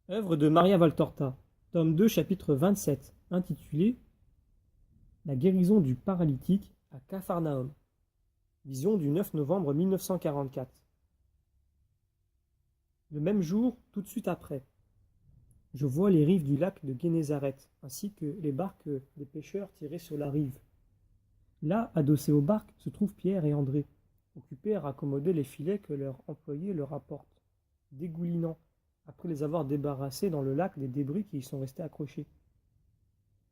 Œuvre de Maria Valtorta, tome 2, chapitre 27, intitulé La guérison du paralytique à Capharnaüm. Vision du 9 novembre 1944. Le même jour, tout de suite après, je vois les rives du lac de Guénézareth, ainsi que les barques des pêcheurs tirées sur la rive. Là, adossés aux barques, se trouvent Pierre et André, occupés à raccommoder les filets que leur employé leur apporte, dégoulinant, après les avoir débarrassés dans le lac des débris qui y sont restés accrochés.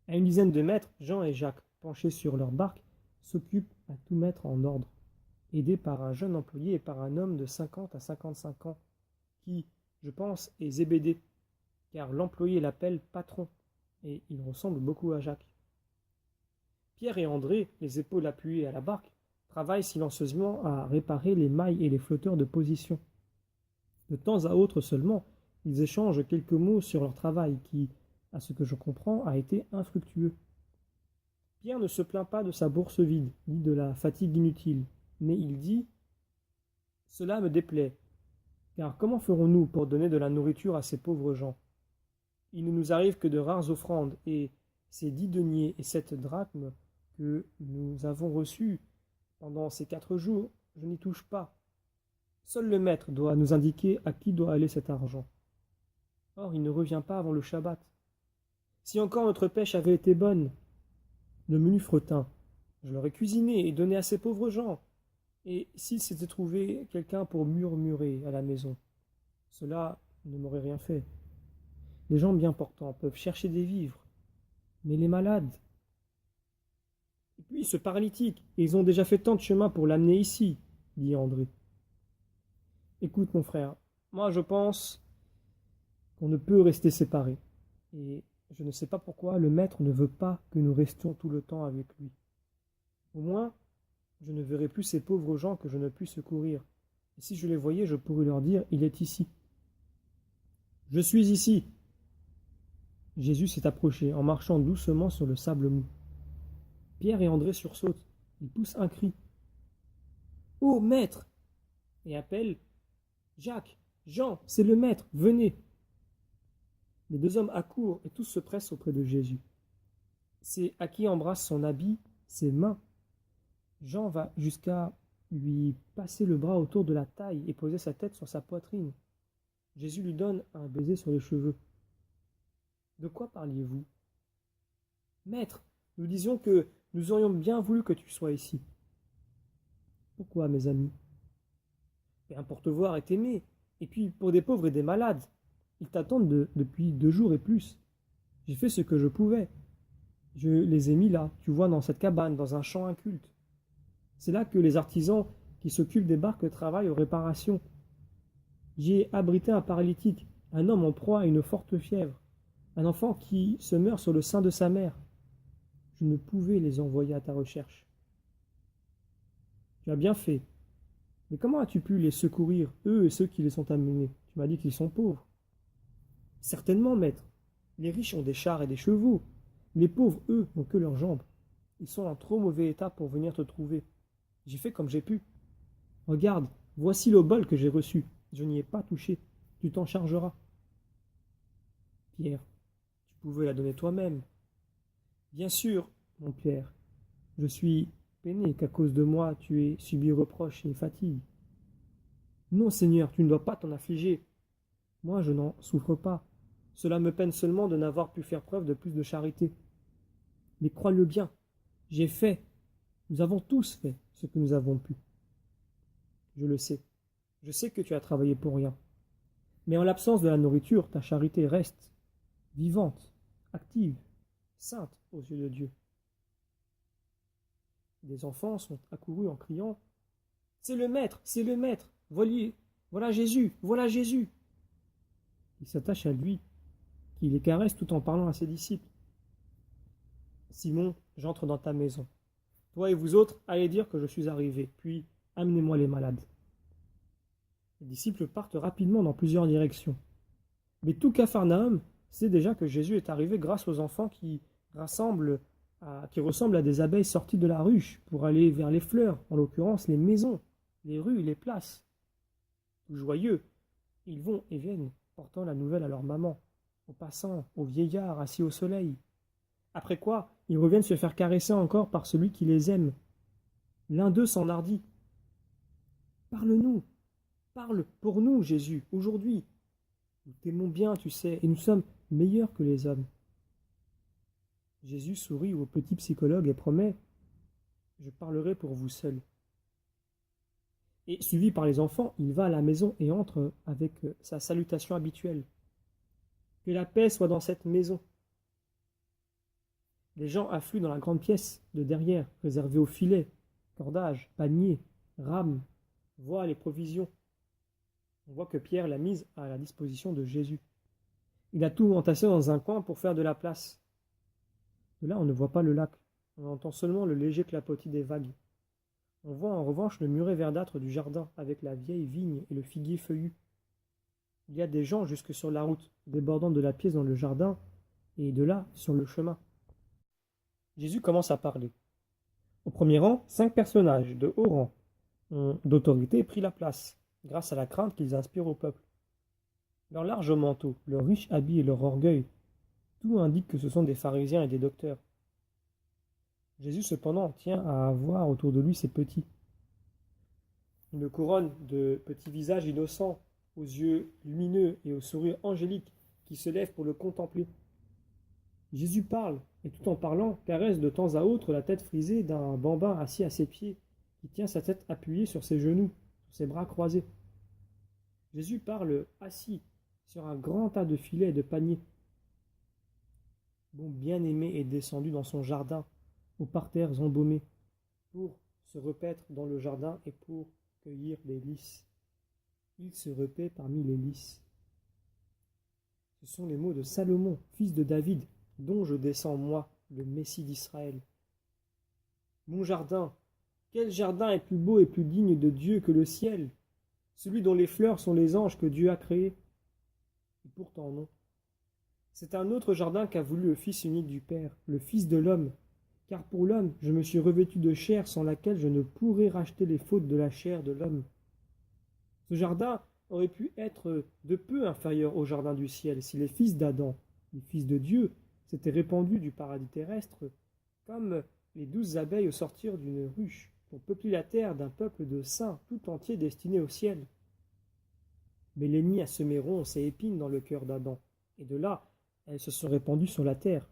À une dizaine de mètres, Jean et Jacques, penchés sur leur barque, s'occupent à tout mettre en ordre, aidés par un jeune employé et par un homme de 50 à 55 ans, qui, je pense, est Zébédée, car l'employé l'appelle patron, et il ressemble beaucoup à Jacques. Pierre et André, les épaules appuyées à la barque, travaillent silencieusement à réparer les mailles et les flotteurs de position. De temps à autre seulement, ils échangent quelques mots sur leur travail qui, à ce que je comprends, a été infructueux. Pierre ne se plaint pas de sa bourse vide, ni de la fatigue inutile, mais il dit « Cela me déplaît, car comment ferons-nous pour donner de la nourriture à ces pauvres gens? Il ne nous arrive que de rares offrandes, et ces 10 deniers et 7 drachmes que nous avons reçus pendant ces 4 jours, je n'y touche pas. Seul le maître doit nous indiquer à qui doit aller cet argent. Or, il ne revient pas avant le Shabbat. Si encore notre pêche avait été bonne, le menu fretin, je l'aurais cuisiné et donné à ces pauvres gens. Et s'il s'était trouvé quelqu'un pour murmurer à la maison, cela ne m'aurait rien fait. Les gens bien portants peuvent chercher des vivres, mais les malades... Et puis ce paralytique, ils ont déjà fait tant de chemin pour l'amener ici, dit André. Écoute mon frère, moi je pense qu'on ne peut rester séparés. Et je ne sais pas pourquoi le maître ne veut pas que nous restions tout le temps avec lui. Au moins, je ne verrai plus ces pauvres gens que je ne puis secourir. Et si je les voyais, je pourrais leur dire, il est ici. Je suis ici. Jésus s'est approché en marchant doucement sur le sable mou. Pierre et André sursautent. Ils poussent un cri. Ô maître! Et appellent Jacques, Jean, c'est le maître, venez! Les 2 hommes accourent et tous se pressent auprès de Jésus. C'est à qui embrasse son habit, ses mains. Jean va jusqu'à lui passer le bras autour de la taille et poser sa tête sur sa poitrine. Jésus lui donne un baiser sur les cheveux. De quoi parliez-vous? Maître, nous disions que nous aurions bien voulu que tu sois ici. Pourquoi, mes amis? Bien pour te voir et t'aimer, et puis pour des pauvres et des malades. Ils t'attendent depuis 2 jours et plus. J'ai fait ce que je pouvais. Je les ai mis là, tu vois, dans cette cabane, dans un champ inculte. C'est là que les artisans qui s'occupent des barques travaillent aux réparations. J'y ai abrité un paralytique, un homme en proie à une forte fièvre, un enfant qui se meurt sur le sein de sa mère. Je ne pouvais les envoyer à ta recherche. Tu as bien fait. Mais comment as-tu pu les secourir, eux et ceux qui les ont amenés? Tu m'as dit qu'ils sont pauvres. Certainement, maître. Les riches ont des chars et des chevaux. Les pauvres, eux, n'ont que leurs jambes. Ils sont en trop mauvais état pour venir te trouver. J'ai fait comme j'ai pu. Regarde, voici le bol que j'ai reçu. Je n'y ai pas touché. Tu t'en chargeras. Pierre, tu pouvais la donner toi-même. Bien sûr, mon Pierre. Je suis peiné qu'à cause de moi tu aies subi reproches et fatigue. Non, Seigneur, tu ne dois pas t'en affliger. Moi, je n'en souffre pas. Cela me peine seulement de n'avoir pu faire preuve de plus de charité. Mais crois-le bien, j'ai fait, nous avons tous fait ce que nous avons pu. Je le sais. Je sais que tu as travaillé pour rien. Mais en l'absence de la nourriture, ta charité reste vivante, active, sainte aux yeux de Dieu. Des enfants sont accourus en criant « C'est le maître, c'est le maître, voilà Jésus, voilà Jésus !» Ils s'attachent à lui, qui les caresse tout en parlant à ses disciples. « Simon, j'entre dans ta maison. Toi et vous autres, allez dire que je suis arrivé, puis amenez-moi les malades. » Les disciples partent rapidement dans plusieurs directions. Mais tout Capharnaüm sait déjà que Jésus est arrivé grâce aux enfants qui ressemblent à des abeilles sorties de la ruche pour aller vers les fleurs, en l'occurrence les maisons, les rues, les places. Tout joyeux, ils vont et viennent portant la nouvelle à leur maman, aux passants, aux vieillards assis au soleil. Après quoi, ils reviennent se faire caresser encore par celui qui les aime. L'un d'eux s'enhardit. Parle-nous, parle pour nous, Jésus, aujourd'hui. Nous t'aimons bien, tu sais, et nous sommes meilleurs que les hommes. Jésus sourit au petit psychologue et promet: je parlerai pour vous seul. Et suivi par les enfants, il va à la maison et entre avec sa salutation habituelle. Que la paix soit dans cette maison. Les gens affluent dans la grande pièce de derrière, réservée aux filets, cordages, paniers, rames, voiles et provisions. On voit que Pierre l'a mise à la disposition de Jésus. Il a tout entassé dans un coin pour faire de la place. De là, on ne voit pas le lac. On entend seulement le léger clapotis des vagues. On voit en revanche le muret verdâtre du jardin, avec la vieille vigne et le figuier feuillu. Il y a des gens jusque sur la route, débordant de la pièce dans le jardin, et de là sur le chemin. Jésus commence à parler. Au premier rang, 5 personnages de haut rang ont d'autorité pris la place, grâce à la crainte qu'ils inspirent au peuple. Leur large manteau, leur riche habit et leur orgueil, tout indique que ce sont des pharisiens et des docteurs. Jésus cependant tient à avoir autour de lui ces petits. Une couronne de petits visages innocents, aux yeux lumineux et au sourire angélique qui se lèvent pour le contempler. Jésus parle, et tout en parlant, caresse de temps à autre la tête frisée d'un bambin assis à ses pieds, qui tient sa tête appuyée sur ses genoux, sur ses bras croisés. Jésus parle assis sur un grand tas de filets et de paniers. Mon bien-aimé est descendu dans son jardin, aux parterres embaumés, pour se repaître dans le jardin et pour cueillir les lys. Il se repaît parmi les lys. Ce sont les mots de Salomon, fils de David, dont je descends, moi, le Messie d'Israël. Mon jardin, quel jardin est plus beau et plus digne de Dieu que le ciel, celui dont les fleurs sont les anges que Dieu a créés? Et pourtant non. C'est un autre jardin qu'a voulu le Fils unique du Père, le Fils de l'homme, car pour l'homme, je me suis revêtu de chair sans laquelle je ne pourrais racheter les fautes de la chair de l'homme. Ce jardin aurait pu être de peu inférieur au jardin du ciel si les fils d'Adam, les fils de Dieu, s'étaient répandus du paradis terrestre comme les 12 abeilles au sortir d'une ruche pour peupler la terre d'un peuple de saints tout entier destiné au ciel. Mais l'ennemi a semé ronces et épines dans le cœur d'Adam, et de là, elles se sont répandues sur la terre.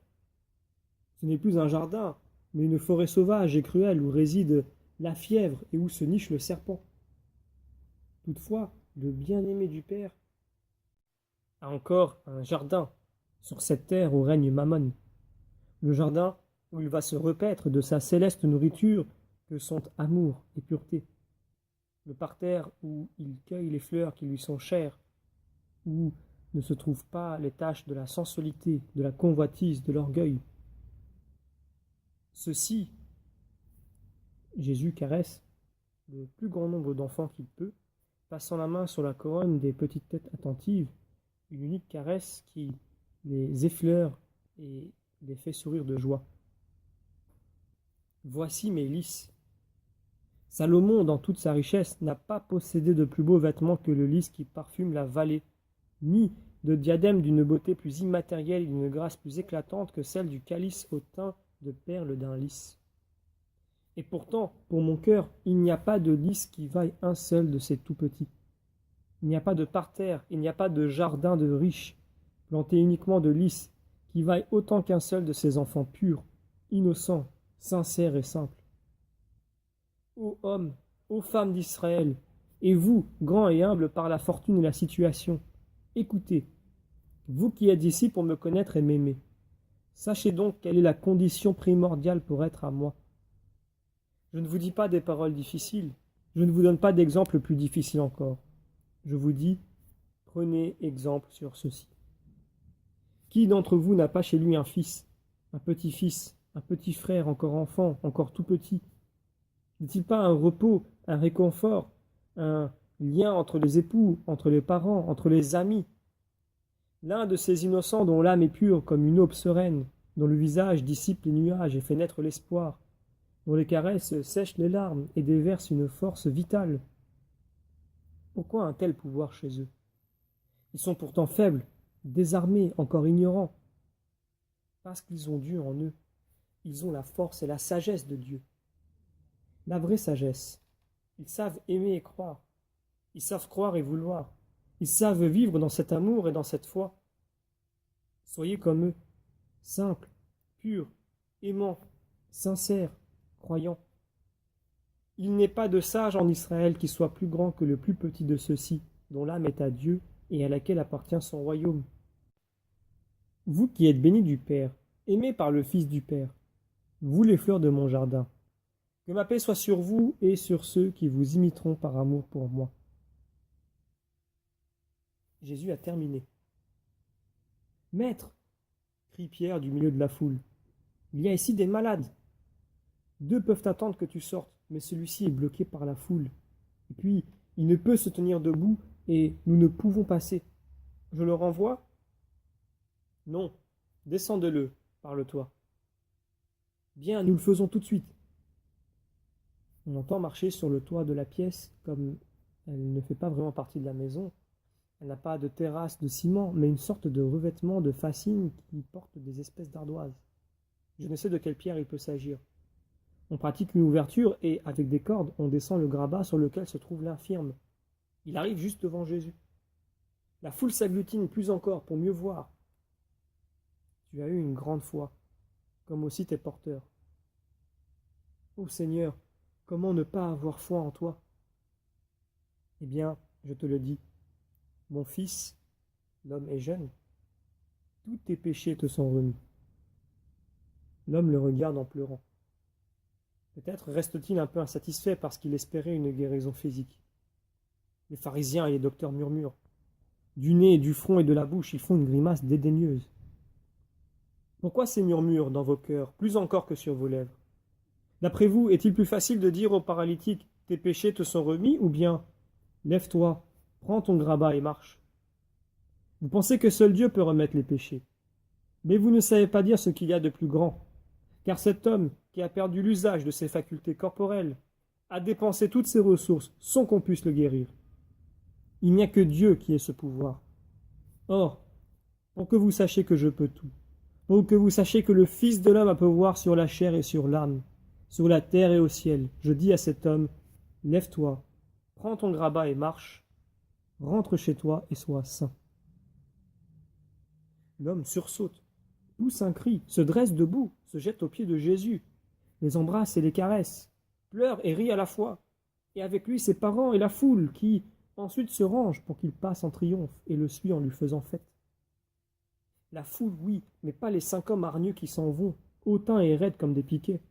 Ce n'est plus un jardin, mais une forêt sauvage et cruelle où réside la fièvre et où se niche le serpent. Toutefois, le bien-aimé du Père a encore un jardin sur cette terre où règne Mammon. Le jardin où il va se repaître de sa céleste nourriture que sont amour et pureté. Le parterre où il cueille les fleurs qui lui sont chères, où ne se trouvent pas les taches de la sensualité, de la convoitise, de l'orgueil. Ceci, Jésus caresse le plus grand nombre d'enfants qu'il peut, passant la main sur la couronne des petites têtes attentives, une unique caresse qui les effleure et les fait sourire de joie. Voici mes lys. Salomon, dans toute sa richesse, n'a pas possédé de plus beaux vêtements que le lys qui parfume la vallée, ni de diadème d'une beauté plus immatérielle et d'une grâce plus éclatante que celle du calice au teint de perles d'un lys. Et pourtant, pour mon cœur, il n'y a pas de lys qui vaille un seul de ces tout petits. Il n'y a pas de parterre, il n'y a pas de jardin de riches, planté uniquement de lys, qui vaille autant qu'un seul de ces enfants purs, innocents, sincères et simples. Ô hommes, ô femmes d'Israël, et vous, grands et humbles par la fortune et la situation, écoutez, vous qui êtes ici pour me connaître et m'aimer. Sachez donc quelle est la condition primordiale pour être à moi. Je ne vous dis pas des paroles difficiles, je ne vous donne pas d'exemples plus difficiles encore. Je vous dis, prenez exemple sur ceci. Qui d'entre vous n'a pas chez lui un fils, un petit-fils, un petit frère encore enfant, encore tout petit? N'est-il pas un repos, un réconfort, un lien entre les époux, entre les parents, entre les amis? L'un de ces innocents dont l'âme est pure comme une aube sereine, dont le visage dissipe les nuages et fait naître l'espoir, dont les caresses sèchent les larmes et déversent une force vitale. Pourquoi un tel pouvoir chez eux? Ils sont pourtant faibles, désarmés, encore ignorants. Parce qu'ils ont Dieu en eux, ils ont la force et la sagesse de Dieu. La vraie sagesse. Ils savent aimer et croire. Ils savent croire et vouloir. Ils savent vivre dans cet amour et dans cette foi. Soyez comme eux, simples, purs, aimants, sincères, croyants. Il n'est pas de sage en Israël qui soit plus grand que le plus petit de ceux-ci, dont l'âme est à Dieu et à laquelle appartient son royaume. Vous qui êtes bénis du Père, aimés par le Fils du Père, vous les fleurs de mon jardin, que ma paix soit sur vous et sur ceux qui vous imiteront par amour pour moi. Jésus a terminé. Maître, crie Pierre du milieu de la foule, il y a ici des malades. 2 peuvent attendre que tu sortes, mais celui-ci est bloqué par la foule. Et puis, il ne peut se tenir debout et nous ne pouvons passer. Je le renvoie? Non, descende-le, parle-toi. Bien, nous le faisons tout de suite. On entend marcher sur le toit de la pièce, comme elle ne fait pas vraiment partie de la maison. Elle n'a pas de terrasse de ciment, mais une sorte de revêtement de fascine qui porte des espèces d'ardoises. Je ne sais de quelle pierre il peut s'agir. On pratique une ouverture et, avec des cordes, on descend le grabat sur lequel se trouve l'infirme. Il arrive juste devant Jésus. La foule s'agglutine plus encore pour mieux voir. Tu as eu une grande foi, comme aussi tes porteurs. Ô Seigneur, comment ne pas avoir foi en toi? Eh bien, je te le dis, mon fils, l'homme est jeune, tous tes péchés te sont remis. L'homme le regarde en pleurant. Peut-être reste-t-il un peu insatisfait parce qu'il espérait une guérison physique. Les pharisiens et les docteurs murmurent. Du nez, du front et de la bouche, ils font une grimace dédaigneuse. Pourquoi ces murmures dans vos cœurs, plus encore que sur vos lèvres? D'après vous, est-il plus facile de dire au paralytique « Tes péchés te sont remis » ou bien « Lève-toi, prends ton grabat et marche » ? Vous pensez que seul Dieu peut remettre les péchés. Mais vous ne savez pas dire ce qu'il y a de plus grand. Car cet homme qui a perdu l'usage de ses facultés corporelles a dépensé toutes ses ressources sans qu'on puisse le guérir. Il n'y a que Dieu qui ait ce pouvoir. Or, pour que vous sachiez que je peux tout, pour que vous sachiez que le Fils de l'homme a pouvoir sur la chair et sur l'âme, sur la terre et au ciel, je dis à cet homme, lève-toi, prends ton grabat et marche, rentre chez toi et sois saint. L'homme sursaute, pousse un cri, se dresse debout, se jette aux pieds de Jésus, les embrasse et les caresse, pleure et rit à la fois, et avec lui ses parents et la foule qui, ensuite se range pour qu'il passe en triomphe et le suit en lui faisant fête. La foule, oui, mais pas les 5 hommes hargneux qui s'en vont, hautains et raides comme des piquets.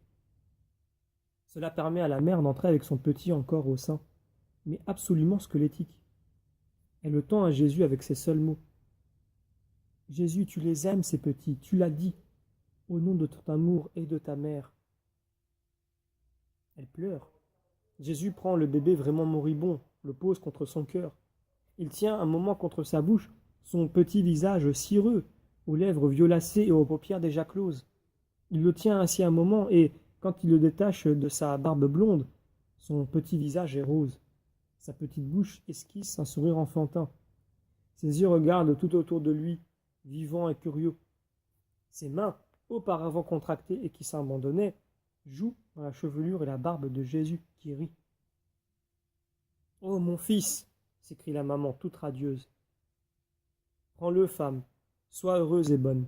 Cela permet à la mère d'entrer avec son petit encore au sein, mais absolument squelettique. Elle le tend à Jésus avec ces seuls mots. Jésus, tu les aimes, ces petits, tu l'as dit, au nom de ton amour et de ta mère. Elle pleure. Jésus prend le bébé vraiment moribond, le pose contre son cœur. Il tient un moment contre sa bouche, son petit visage cireux, aux lèvres violacées et aux paupières déjà closes. Il le tient ainsi un moment et, quand il le détache de sa barbe blonde, son petit visage est rose. Sa petite bouche esquisse un sourire enfantin. Ses yeux regardent tout autour de lui, vivants et curieux. Ses mains, auparavant contractées et qui s'abandonnaient, jouent dans la chevelure et la barbe de Jésus qui rit. « Oh, mon fils !» s'écrie la maman toute radieuse. « Prends-le, femme, sois heureuse et bonne. »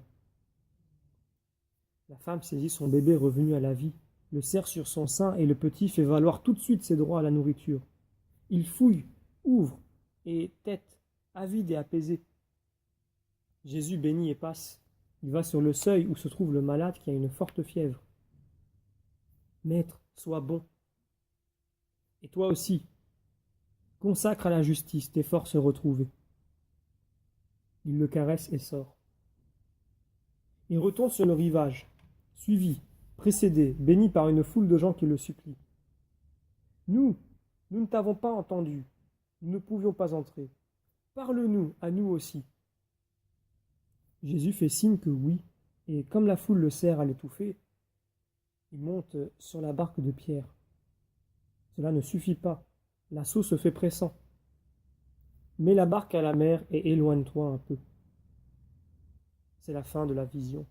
La femme saisit son bébé revenu à la vie, le serre sur son sein et le petit fait valoir tout de suite ses droits à la nourriture. Il fouille, ouvre, et tête, avide et apaisé. Jésus bénit et passe. Il va sur le seuil où se trouve le malade qui a une forte fièvre. « Maître, sois bon. Et toi aussi, consacre à la justice tes forces retrouvées. » Il le caresse et sort. Il retourne sur le rivage, suivi, précédé, béni par une foule de gens qui le supplient. Nous ne t'avons pas entendu, nous ne pouvions pas entrer. Parle-nous, à nous aussi. Jésus fait signe que oui, et comme la foule le serre à l'étouffer, il monte sur la barque de Pierre. Cela ne suffit pas, l'assaut se fait pressant. Mets la barque à la mer et éloigne-toi un peu. C'est la fin de la vision.